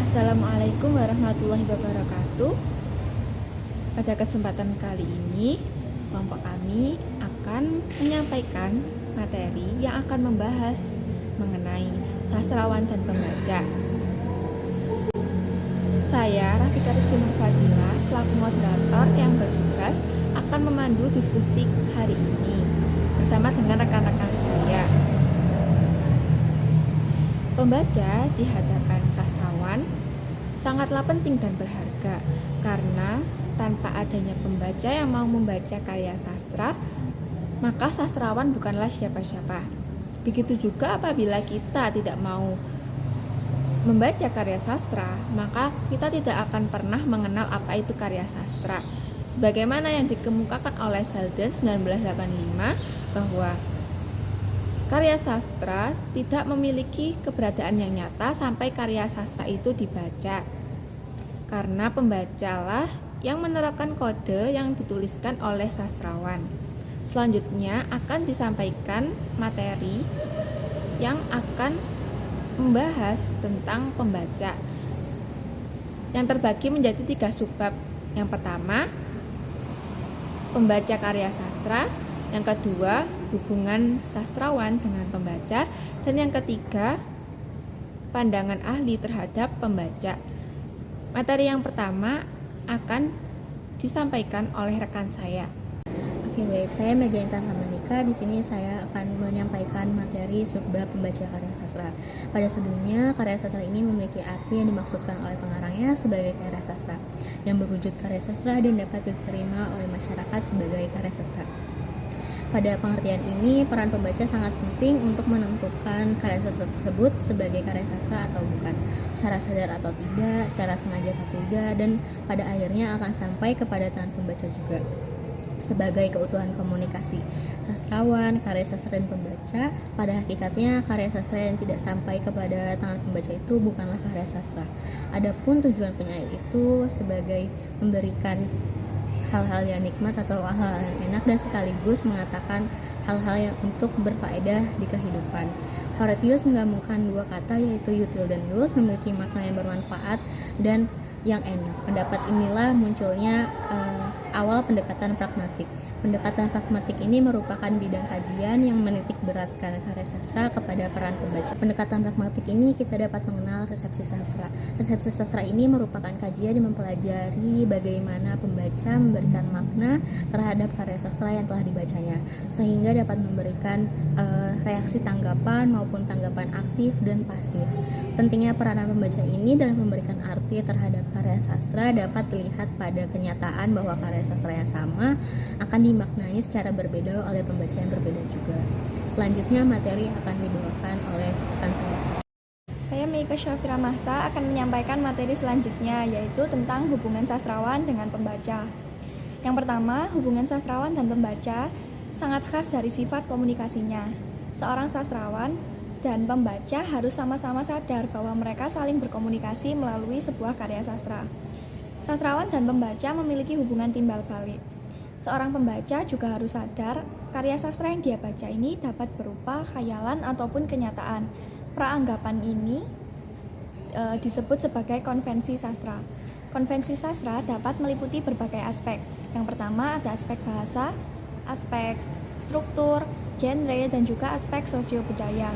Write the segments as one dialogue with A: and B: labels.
A: Assalamualaikum warahmatullahi wabarakatuh. Pada kesempatan kali ini, kelompok kami akan menyampaikan materi yang akan membahas mengenai sastrawan dan pembaca. Saya, Rafika Rizky Nurfadila, selaku moderator yang bertugas akan memandu diskusi hari ini bersama dengan rekan-rekan saya. Pembaca di hadapan sastrawan sangatlah penting dan berharga, karena tanpa adanya pembaca yang mau membaca karya sastra, maka sastrawan bukanlah siapa-siapa. Begitu juga apabila kita tidak mau membaca karya sastra, maka kita tidak akan pernah mengenal apa itu karya sastra. Sebagaimana yang dikemukakan oleh Selden 1985 bahwa karya sastra tidak memiliki keberadaan yang nyata sampai karya sastra itu dibaca, karena pembacalah yang menerapkan kode yang dituliskan oleh sastrawan. Selanjutnya akan disampaikan materi yang akan membahas tentang pembaca, yang terbagi menjadi 3 subbab. Yang pertama, pembaca karya sastra. Yang kedua, hubungan sastrawan dengan pembaca. Dan yang ketiga, pandangan ahli terhadap pembaca. Materi yang pertama akan disampaikan oleh rekan saya.
B: Oke, baik. Saya Mega Intan Ramanika. Di sini saya akan menyampaikan materi subbab pembaca karya sastra. Pada sebelumnya, karya sastra ini memiliki arti yang dimaksudkan oleh pengarangnya sebagai karya sastra yang berwujud karya sastra dan dapat diterima oleh masyarakat sebagai karya sastra. Pada pengertian ini, peran pembaca sangat penting untuk menentukan karya sastra tersebut sebagai karya sastra atau bukan, secara sadar atau tidak, secara sengaja atau tidak, dan pada akhirnya akan sampai kepada tangan pembaca juga. Sebagai keutuhan komunikasi sastrawan, karya sastra dan pembaca, pada hakikatnya karya sastra yang tidak sampai kepada tangan pembaca itu bukanlah karya sastra. Adapun tujuan penyair itu sebagai memberikan hal-hal yang nikmat atau hal-hal yang enak dan sekaligus mengatakan hal-hal yang untuk berfaedah di kehidupan. Horatius menggabungkan 2 kata, yaitu util dan dulus, memiliki makna yang bermanfaat dan yang enak. Pendapat inilah munculnya awal pendekatan pragmatik. Pendekatan pragmatik ini merupakan bidang kajian yang menitik beratkan karya sastra kepada peran pembaca. Pendekatan pragmatik ini kita dapat mengenal resepsi sastra. Resepsi sastra ini merupakan kajian yang mempelajari bagaimana pembaca memberikan makna terhadap karya sastra yang telah dibacanya, sehingga dapat memberikan reaksi tanggapan maupun tanggapan aktif dan pasif. Pentingnya peranan pembaca ini dalam memberikan arti terhadap karya sastra dapat dilihat pada kenyataan bahwa karya sastra yang sama akan dimaknai secara berbeda oleh pembaca yang berbeda juga. Selanjutnya materi akan dibawakan oleh rekan saya.
C: Saya Meika Syafira Mahsa akan menyampaikan materi selanjutnya, yaitu tentang hubungan sastrawan dengan pembaca. Yang pertama, hubungan sastrawan dan pembaca sangat khas dari sifat komunikasinya. Seorang sastrawan dan pembaca harus sama-sama sadar bahwa mereka saling berkomunikasi melalui sebuah karya sastra. Sastrawan dan pembaca memiliki hubungan timbal balik. Seorang pembaca juga harus sadar karya sastra yang dia baca ini dapat berupa khayalan ataupun kenyataan. Peranggapan ini disebut sebagai konvensi sastra. Konvensi sastra dapat meliputi berbagai aspek. Yang pertama ada aspek bahasa, aspek struktur, genre, dan juga aspek sosio-budaya.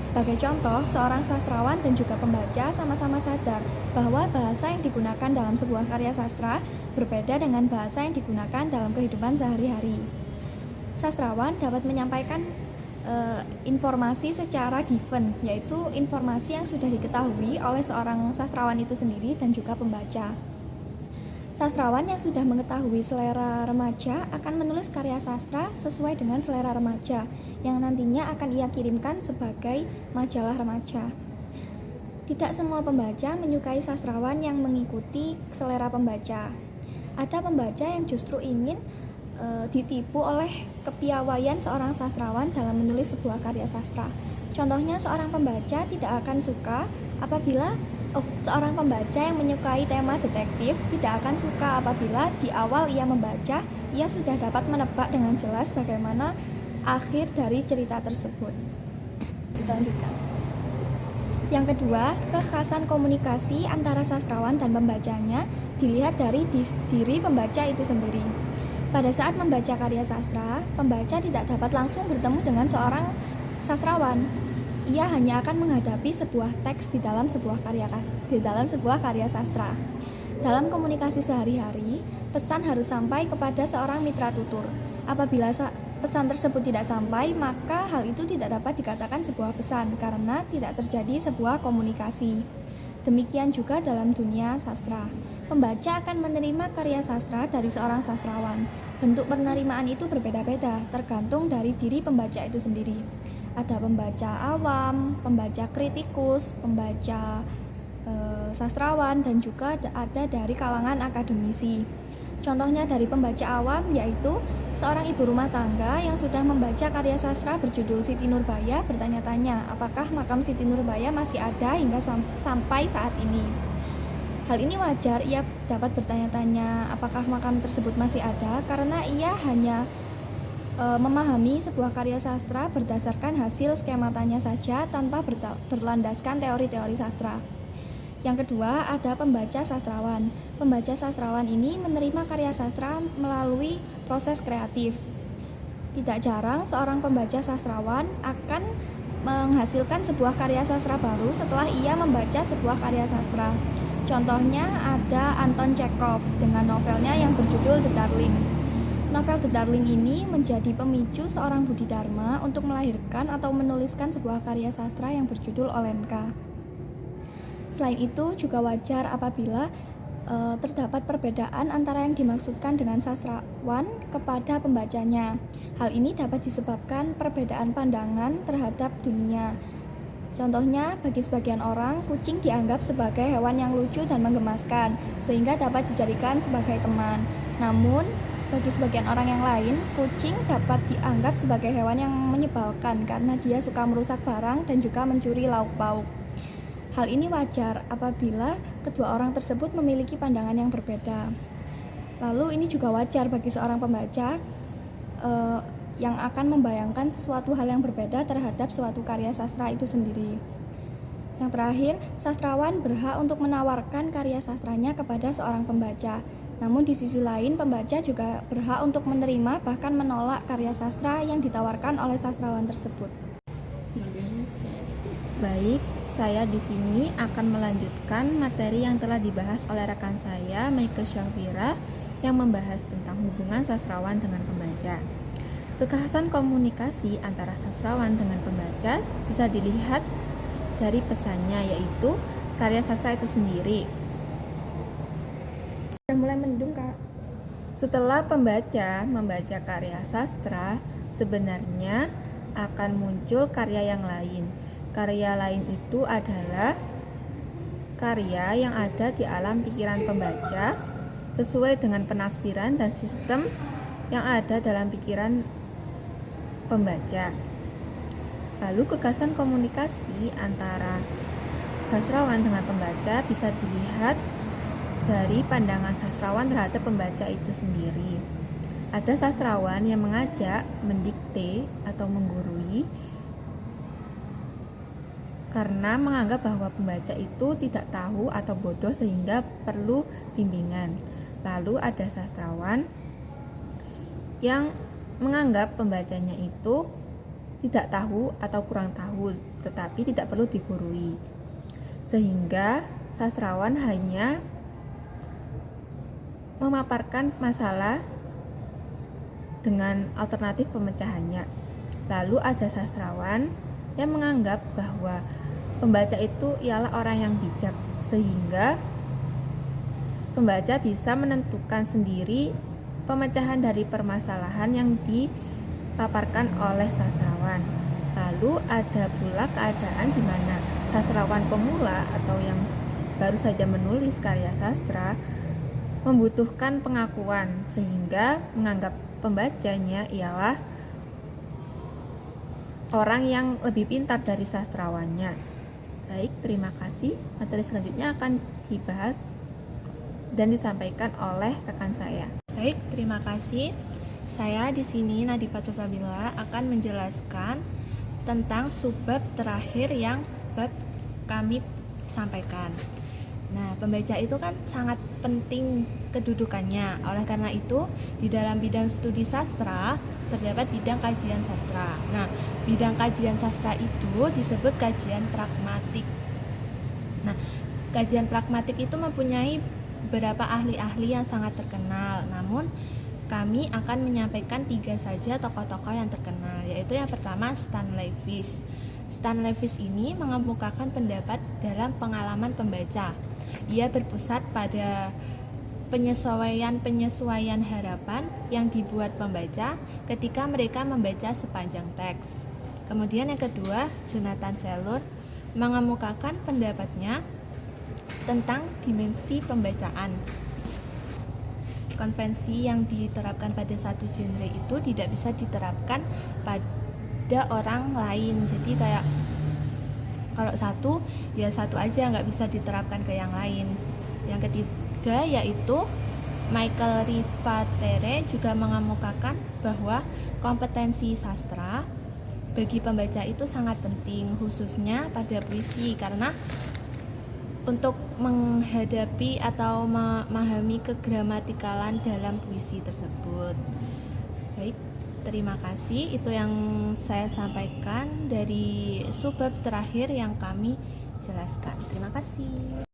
C: Sebagai contoh, seorang sastrawan dan juga pembaca sama-sama sadar bahwa bahasa yang digunakan dalam sebuah karya sastra berbeda dengan bahasa yang digunakan dalam kehidupan sehari-hari. Sastrawan dapat menyampaikan informasi secara given, yaitu informasi yang sudah diketahui oleh seorang sastrawan itu sendiri dan juga pembaca. Sastrawan yang sudah mengetahui selera remaja akan menulis karya sastra sesuai dengan selera remaja yang nantinya akan ia kirimkan sebagai majalah remaja. Tidak semua pembaca menyukai sastrawan yang mengikuti selera pembaca. Ada pembaca yang justru ingin ditipu oleh kepiawaian seorang sastrawan dalam menulis sebuah karya sastra. Contohnya, seorang pembaca tidak akan suka apabila seorang pembaca yang menyukai tema detektif tidak akan suka apabila di awal ia membaca, ia sudah dapat menebak dengan jelas bagaimana akhir dari cerita tersebut. Kita lanjutkan. Yang kedua, kekhasan komunikasi antara sastrawan dan pembacanya dilihat dari diri pembaca itu sendiri. Pada saat membaca karya sastra, pembaca tidak dapat langsung bertemu dengan seorang sastrawan. Ia hanya akan menghadapi sebuah teks di dalam sebuah karya sastra. Dalam komunikasi sehari-hari, pesan harus sampai kepada seorang mitra tutur. Apabila pesan tersebut tidak sampai, maka hal itu tidak dapat dikatakan sebuah pesan karena tidak terjadi sebuah komunikasi. Demikian juga dalam dunia sastra. Pembaca akan menerima karya sastra dari seorang sastrawan. Bentuk penerimaan itu berbeda-beda, tergantung dari diri pembaca itu sendiri. Ada pembaca awam, pembaca kritikus, pembaca sastrawan, dan juga ada dari kalangan akademisi. Contohnya dari pembaca awam yaitu seorang ibu rumah tangga yang sudah membaca karya sastra berjudul Siti Nurbaya bertanya-tanya apakah makam Siti Nurbaya masih ada hingga sampai saat ini. Hal ini wajar ia dapat bertanya-tanya apakah makam tersebut masih ada karena ia hanya memahami sebuah karya sastra berdasarkan hasil skema tanya saja tanpa berlandaskan teori-teori sastra. Yang kedua, ada pembaca sastrawan. Pembaca sastrawan ini menerima karya sastra melalui proses kreatif. Tidak jarang seorang pembaca sastrawan akan menghasilkan sebuah karya sastra baru setelah ia membaca sebuah karya sastra. Contohnya ada Anton Chekhov dengan novelnya yang berjudul The Darling. Novel The Darling ini menjadi pemicu seorang Budi Dharma untuk melahirkan atau menuliskan sebuah karya sastra yang berjudul Olenka. Selain itu juga wajar apabila terdapat perbedaan antara yang dimaksudkan dengan sastrawan kepada pembacanya. Hal ini dapat disebabkan perbedaan pandangan terhadap dunia. Contohnya, bagi sebagian orang, kucing dianggap sebagai hewan yang lucu dan menggemaskan, sehingga dapat dijadikan sebagai teman. Namun, bagi sebagian orang yang lain, kucing dapat dianggap sebagai hewan yang menyebalkan karena dia suka merusak barang dan juga mencuri lauk pauk. Hal ini wajar apabila kedua orang tersebut memiliki pandangan yang berbeda. Lalu ini juga wajar bagi seorang pembaca yang akan membayangkan sesuatu hal yang berbeda terhadap suatu karya sastra itu sendiri. Yang terakhir, sastrawan berhak untuk menawarkan karya sastranya kepada seorang pembaca. Namun di sisi lain, pembaca juga berhak untuk menerima bahkan menolak karya sastra yang ditawarkan oleh sastrawan tersebut.
A: Baik, saya di sini akan melanjutkan materi yang telah dibahas oleh rekan saya, Meike Syafira, yang membahas tentang hubungan sastrawan dengan pembaca. Kekhasan komunikasi antara sastrawan dengan pembaca bisa dilihat dari pesannya, yaitu karya sastra itu sendiri.
C: Sudah mulai mendung, Kak.
A: Setelah pembaca membaca karya sastra, sebenarnya akan muncul karya yang lain. Karya lain itu adalah karya yang ada di alam pikiran pembaca sesuai dengan penafsiran dan sistem yang ada dalam pikiran pembaca. Lalu kekhasan komunikasi antara sastrawan dengan pembaca bisa dilihat dari pandangan sastrawan terhadap pembaca itu sendiri. Ada sastrawan yang mengajak, mendikte, atau menggurui karena menganggap bahwa pembaca itu tidak tahu atau bodoh sehingga perlu bimbingan. Lalu ada sastrawan yang menganggap pembacanya itu tidak tahu atau kurang tahu, tetapi tidak perlu digurui. Sehingga sastrawan hanya memaparkan masalah dengan alternatif pemecahannya. Lalu ada sastrawan yang menganggap bahwa pembaca itu ialah orang yang bijak, sehingga pembaca bisa menentukan sendiri pemecahan dari permasalahan yang dipaparkan oleh sastrawan. Lalu ada pula keadaan di mana sastrawan pemula atau yang baru saja menulis karya sastra membutuhkan pengakuan, sehingga menganggap pembacanya ialah orang yang lebih pintar dari sastrawannya. Baik, terima kasih. Materi selanjutnya akan dibahas dan disampaikan oleh rekan saya.
D: Baik, terima kasih. Saya di sini Nadifa Salsabila akan menjelaskan tentang subbab terakhir yang bab kami sampaikan. Nah, pembaca itu kan sangat penting kedudukannya. Oleh karena itu, di dalam bidang studi sastra terdapat bidang kajian sastra. Nah, bidang kajian sastra itu disebut kajian pragmatik. Nah, kajian pragmatik itu mempunyai beberapa ahli-ahli yang sangat terkenal. Namun, kami akan menyampaikan 3 saja tokoh-tokoh yang terkenal, yaitu yang pertama Stanley Fish. Stanley Fish ini mengemukakan pendapat dalam pengalaman pembaca. Ia berpusat pada penyesuaian harapan yang dibuat pembaca ketika mereka membaca sepanjang teks. Kemudian yang kedua, Jonathan Sailer mengemukakan pendapatnya tentang dimensi pembacaan. Konvensi yang diterapkan pada satu genre itu tidak bisa diterapkan pada orang lain. Jadi kayak kalau satu, ya satu aja, nggak bisa diterapkan ke yang lain. Yang ketiga yaitu Michael Rivatere juga mengemukakan bahwa kompetensi sastra bagi pembaca itu sangat penting, khususnya pada puisi, karena untuk menghadapi atau memahami kegramatikalan dalam puisi tersebut. Baik, terima kasih. Itu yang saya sampaikan dari subbab terakhir yang kami jelaskan. Terima kasih.